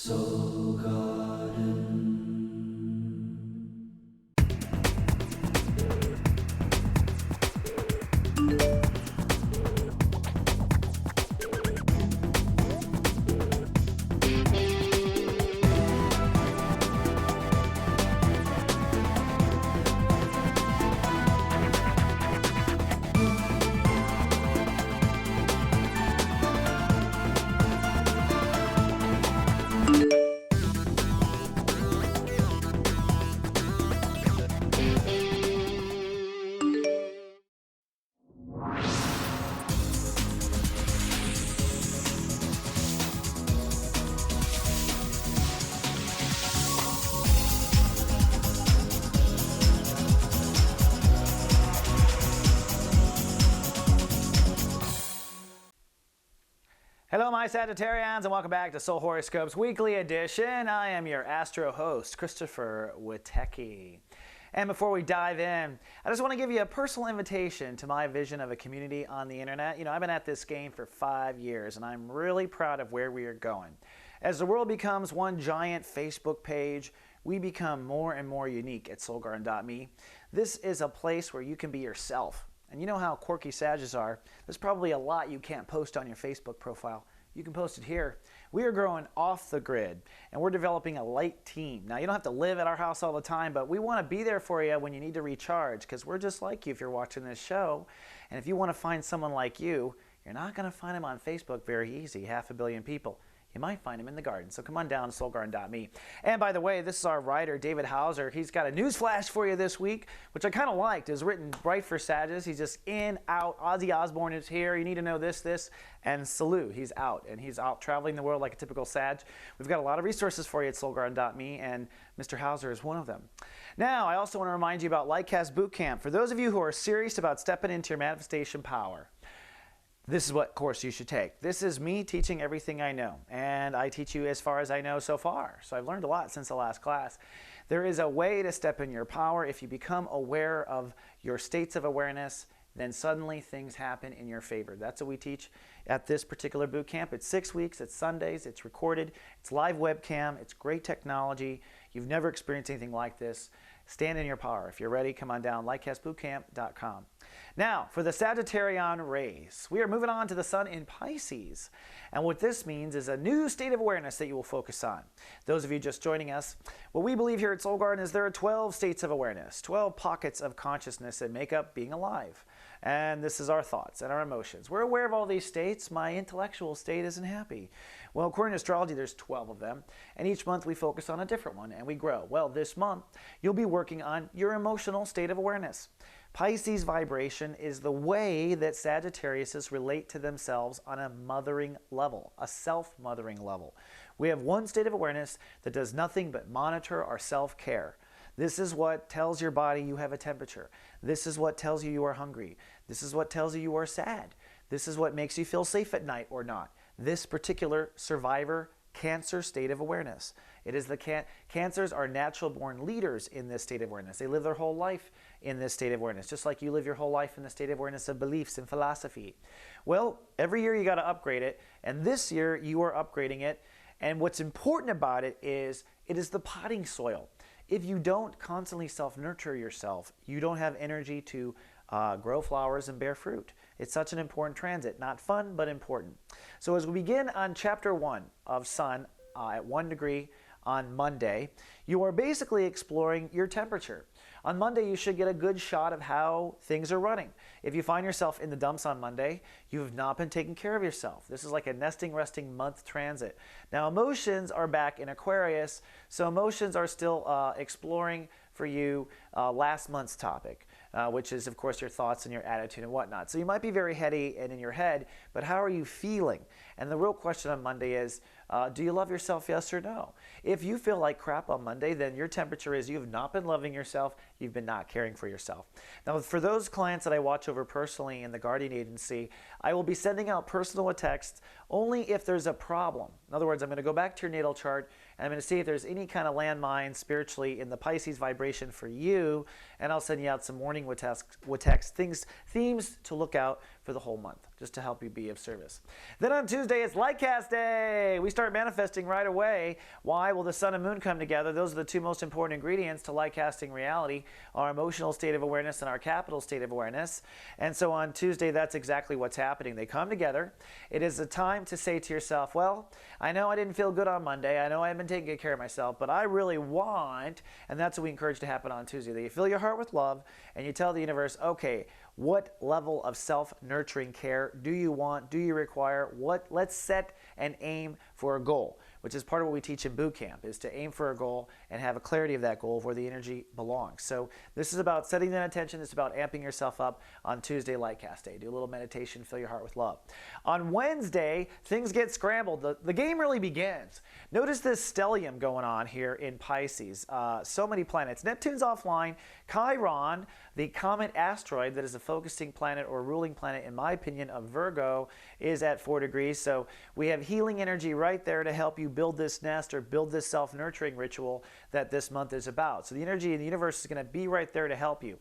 Soul Garden. Hello, my Sagittarians, and welcome back to Soul Horoscopes Weekly Edition. I am your astro host, Christopher Witecki. And before we dive in, I just want to give you a personal invitation to my vision of a community on the internet. You know, I've been at this game for 5 years, and I'm really proud of where we are going. As the world becomes one giant Facebook page, we become more and more unique at soulgarden.me. This is a place where you can be yourself. And you know how quirky Sages are. There's probably a lot you can't post on your Facebook profile. You can post it here. We are growing off the grid, and we're developing a light team. Now, you don't have to live at our house all the time, but we want to be there for you when you need to recharge, because we're just like you if you're watching this show. And if you want to find someone like you, you're not going to find them on Facebook very easy, 500 million people. You might find him in the garden. So come on down to soulgarden.me. And by the way, this is our writer, David Hauser. He's got a news flash for you this week, which I kind of liked. It was written right for Sages. He's just in, out. Ozzy Osbourne is here. You need to know this. And Salou, he's out. And he's out traveling the world like a typical Sag. We've got a lot of resources for you at soulgarden.me, and Mr. Hauser is one of them. Now, I also want to remind you about Lightcast Bootcamp. For those of you who are serious about stepping into your manifestation power, this is what course you should take. This is me teaching everything I know, and I teach you as far as I know so far. So I've learned a lot since the last class. There is a way to step in your power. If you become aware of your states of awareness, then suddenly things happen in your favor. That's what we teach at this particular boot camp. It's 6 weeks, it's Sundays, it's recorded, it's live webcam, it's great technology. You've never experienced anything like this. Stand in your power. If you're ready, come on down, lightcastbootcamp.com. Now, for the Sagittarian race, we are moving on to the sun in Pisces. And what this means is a new state of awareness that you will focus on. Those of you just joining us, what we believe here at Soul Garden is there are 12 states of awareness, 12 pockets of consciousness that make up being alive. And this is our thoughts and our emotions. We're aware of all these states. My intellectual state isn't happy. Well, according to astrology, there's 12 of them. And each month we focus on a different one and we grow. Well, this month, you'll be working on your emotional state of awareness. Pisces vibration is the way that Sagittariuses relate to themselves on a mothering level, a self-mothering level. We have one state of awareness that does nothing but monitor our self-care. This is what tells your body you have a temperature. This is what tells you you are hungry. This is what tells you you are sad. This is what makes you feel safe at night or not. This particular survivor Cancer state of awareness. It is the Cancers are natural born leaders in this state of awareness. They live their whole life in this state of awareness, just like you live your whole life in the state of awareness of beliefs and philosophy. Well, every year you got to upgrade it, and this year you are upgrading it. And what's important about it is the potting soil. If you don't constantly self-nurture yourself, you don't have energy to grow flowers and bear fruit. It's such an important transit. Not fun, but important. So as we begin on chapter 1 of Sun at 1 degree on Monday, you are basically exploring your temperature. On Monday, you should get a good shot of how things are running. If you find yourself in the dumps on Monday, you have not been taking care of yourself. This is like a nesting, resting month transit. Now, emotions are back in Aquarius, so emotions are still exploring for you last month's topic, which is, of course, your thoughts and your attitude and whatnot. So you might be very heady and in your head, but how are you feeling? And the real question on Monday is, do you love yourself, yes or no? If you feel like crap on Monday, then your temperature is you have not been loving yourself, you've been not caring for yourself. Now, for those clients that I watch over personally in the Guardian Agency, I will be sending out personal texts only if there's a problem. In other words, I'm going to go back to your natal chart and I'm going to see if there's any kind of landmine spiritually in the Pisces vibration for you, and I'll send you out some warning with text themes to look out for the whole month, just to help you be of service. Then on Tuesday, it's Lightcast Day. We start manifesting right away. Why? Well, the sun and moon come together. Those are the two most important ingredients to lightcasting reality, our emotional state of awareness and our capital state of awareness. And so on Tuesday, that's exactly what's happening. They come together. It is a time to say to yourself, well, I know I didn't feel good on Monday. I know I haven't been taking good care of myself, but I really want, and that's what we encourage to happen on Tuesday, that you fill your heart with love and you tell the universe, okay, what level of self-nurturing care do you want? Do you require? Let's set and aim for a goal, which is part of what we teach in boot camp, is to aim for a goal and have a clarity of that goal of where the energy belongs. So this is about setting that intention. It's about amping yourself up on Tuesday, Lightcast Day. Do a little meditation, fill your heart with love. On Wednesday, things get scrambled. The game really begins. Notice this stellium going on here in Pisces. So many planets. Neptune's offline. Chiron, the comet asteroid that is a focusing planet or ruling planet, in my opinion, of Virgo, is at 4 degrees. So we have healing energy right there to help you build this nest or build this self-nurturing ritual that this month is about. So the energy in the universe is going to be right there to help you.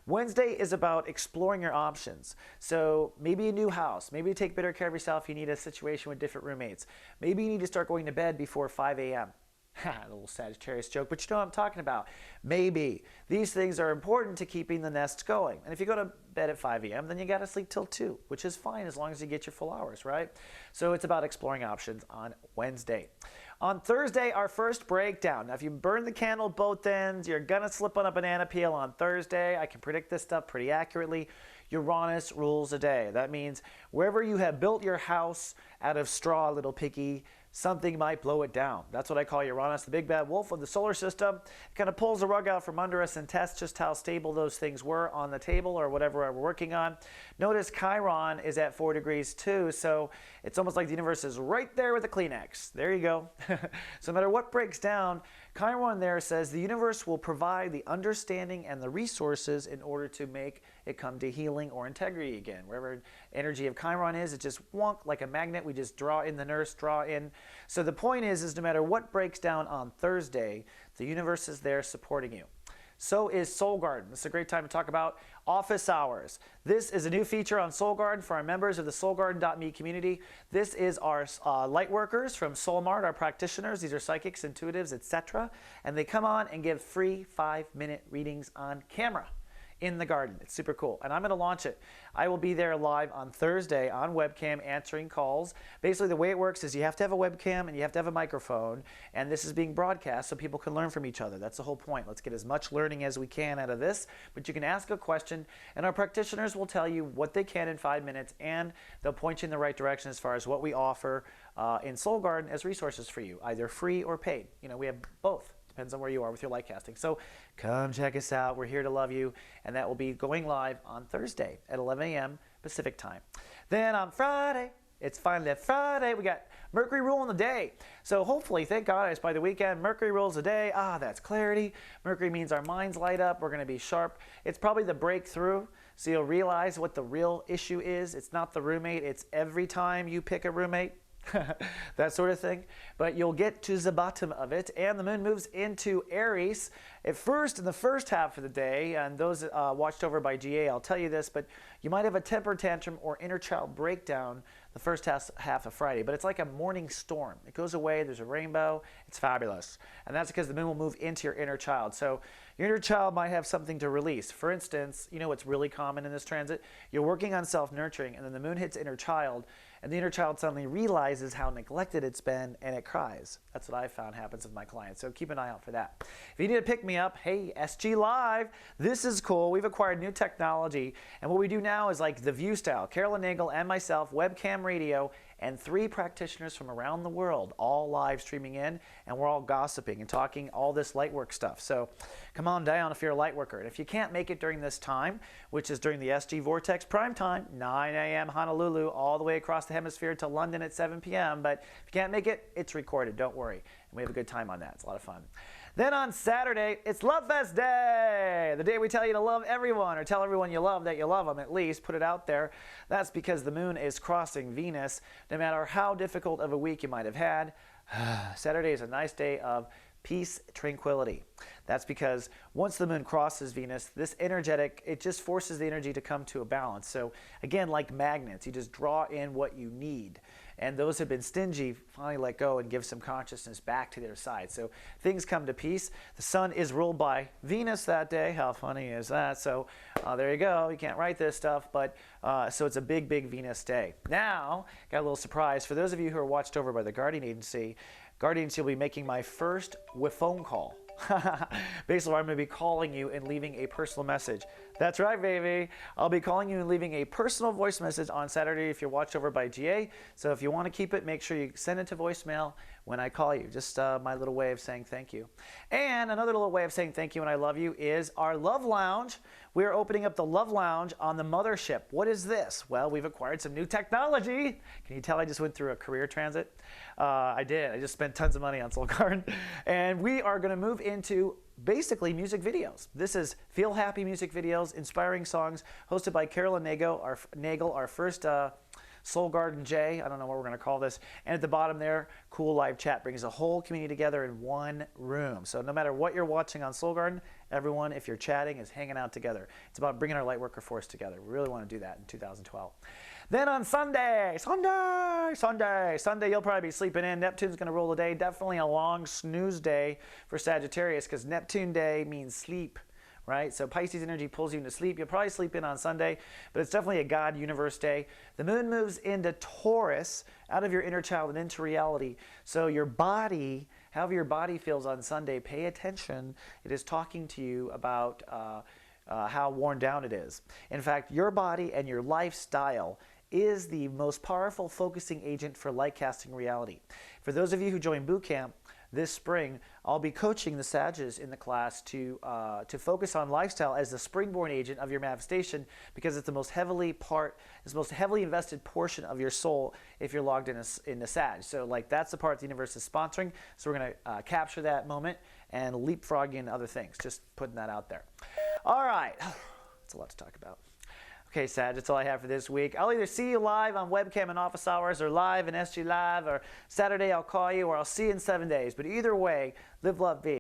Wednesday is about exploring your options. So maybe a new house, maybe to take better care of yourself, you need a situation with different roommates. Maybe you need to start going to bed before 5 a.m. A little Sagittarius joke, but you know what I'm talking about. Maybe. These things are important to keeping the nest going. And if you go to bed at 5 a.m., then you got to sleep till 2, which is fine as long as you get your full hours, right? So it's about exploring options on Wednesday. On Thursday, our first breakdown. Now, if you burn the candle both ends, you're going to slip on a banana peel on Thursday. I can predict this stuff pretty accurately. Uranus rules the day. That means wherever you have built your house out of straw, little piggy, something might blow it down. That's what I call Uranus, the big bad wolf of the solar system. It kind of pulls the rug out from under us and tests just how stable those things were on the table or whatever we're working on. Notice Chiron is at 4 degrees too, so it's almost like the universe is right there with a Kleenex. There you go. So no matter what breaks down, Chiron there says the universe will provide the understanding and the resources in order to make it come to healing or integrity again. Wherever energy of Chiron is, it just wonk like a magnet. We just draw in the nurse, draw in. So the point is no matter what breaks down on Thursday, the universe is there supporting you. So is Soul Garden. This is a great time to talk about office hours. This is a new feature on Soul Garden for our members of the soulgarden.me community. This is our light workers from Soulmart, our practitioners. These are psychics, intuitives, etc. And they come on and give free 5-minute readings on camera in the garden. It's super cool. And I'm going to launch it. I will be there live on Thursday on webcam answering calls. Basically, the way it works is you have to have a webcam and you have to have a microphone. And this is being broadcast so people can learn from each other. That's the whole point. Let's get as much learning as we can out of this. But you can ask a question and our practitioners will tell you what they can in 5 minutes and they'll point you in the right direction as far as what we offer in Soul Garden as resources for you, either free or paid. You know, we have both. Depends on where you are with your light casting. So come check us out. We're here to love you. And that will be going live on Thursday at 11 a.m. Pacific time. Then on Friday, it's finally Friday. We got Mercury ruling the day. So hopefully, thank God, it's by the weekend. Mercury rules the day. That's clarity. Mercury means our minds light up. We're going to be sharp. It's probably the breakthrough. So you'll realize what the real issue is. It's not the roommate. It's every time you pick a roommate. That sort of thing. But you'll get to the bottom of it. And the moon moves into Aries at first in the first half of the day. And those watched over by GA, I'll tell you this, but you might have a temper tantrum or inner child breakdown the first half of Friday. But it's like a morning storm. It goes away. There's a rainbow. It's fabulous. And that's because the moon will move into your inner child. So your inner child might have something to release. For instance, you know what's really common in this transit? You're working on self-nurturing, and then the moon hits inner child, and the inner child suddenly realizes how neglected it's been, and it cries. That's what I found happens with my clients. So keep an eye out for that. If you need to pick me up, hey, SG Live, this is cool. We've acquired new technology, and what we do now is like the View style. Carolyn Nagel and myself, webcam radio, and 3 practitioners from around the world, all live streaming in, and we're all gossiping and talking all this light work stuff. So come on down if you're a light worker. And if you can't make it during this time, which is during the SG Vortex prime time, 9 a.m. Honolulu, all the way across the hemisphere to London at 7 p.m. But if you can't make it, it's recorded. Don't worry. And we have a good time on that. It's a lot of fun. Then on Saturday, it's Love Fest Day, the day we tell you to love everyone, or tell everyone you love that you love them, at least put it out there. That's because the moon is crossing Venus. No matter how difficult of a week you might have had, Saturday is a nice day of peace, tranquility. That's because once the moon crosses Venus, this energetic, it just forces the energy to come to a balance. So again, like magnets, you just draw in what you need. And those who have been stingy finally let go and give some consciousness back to their side. So things come to peace. The sun is ruled by Venus that day. How funny is that? So there you go. You can't write this stuff, but so it's a big, big Venus day. Now, got a little surprise. For those of you who are watched over by the Guardian Agency will be making my first phone call. Basically, I'm going to be calling you and leaving a personal message. That's right, baby. I'll be calling you and leaving a personal voice message on Saturday if you're watched over by GA. So if you want to keep it, make sure you send it to voicemail when I call you. Just my little way of saying thank you. And another little way of saying thank you and I love you is our Love Lounge. We are opening up the Love Lounge on the mothership. What is this? Well, we've acquired some new technology. Can you tell I just went through a career transit? I did. I just spent tons of money on Soul Garden. And we are going to move into basically music videos. This is Feel Happy music videos, inspiring songs, hosted by Carolyn Nagel, our first Soul Garden J. I don't know what we're going to call this. And at the bottom there, cool live chat brings the whole community together in one room. So no matter what you're watching on Soul Garden, everyone, if you're chatting, is hanging out together. It's about bringing our Lightworker force together. We really want to do that in 2012. Then on Sunday, you'll probably be sleeping in. Neptune's going to rule the day. Definitely a long snooze day for Sagittarius because Neptune Day means sleep, right? So Pisces energy pulls you into sleep. You'll probably sleep in on Sunday, but it's definitely a God universe day. The moon moves into Taurus, out of your inner child and into reality. So your body, however your body feels on Sunday, pay attention. It is talking to you about how worn down it is. In fact, your body and your lifestyle is the most powerful focusing agent for light casting reality. For those of you who join boot camp this spring, I'll be coaching the Sages in the class to focus on lifestyle as the springboard agent of your manifestation because it's the most heavily invested portion of your soul if you're logged in the Sag. So like that's the part the universe is sponsoring. So we're going to capture that moment and leapfrog in other things. Just putting that out there. All right, that's a lot to talk about. Okay, Sag, that's all I have for this week. I'll either see you live on webcam in office hours or live in SG Live, or Saturday I'll call you, or I'll see you in 7 days. But either way, live, love, be.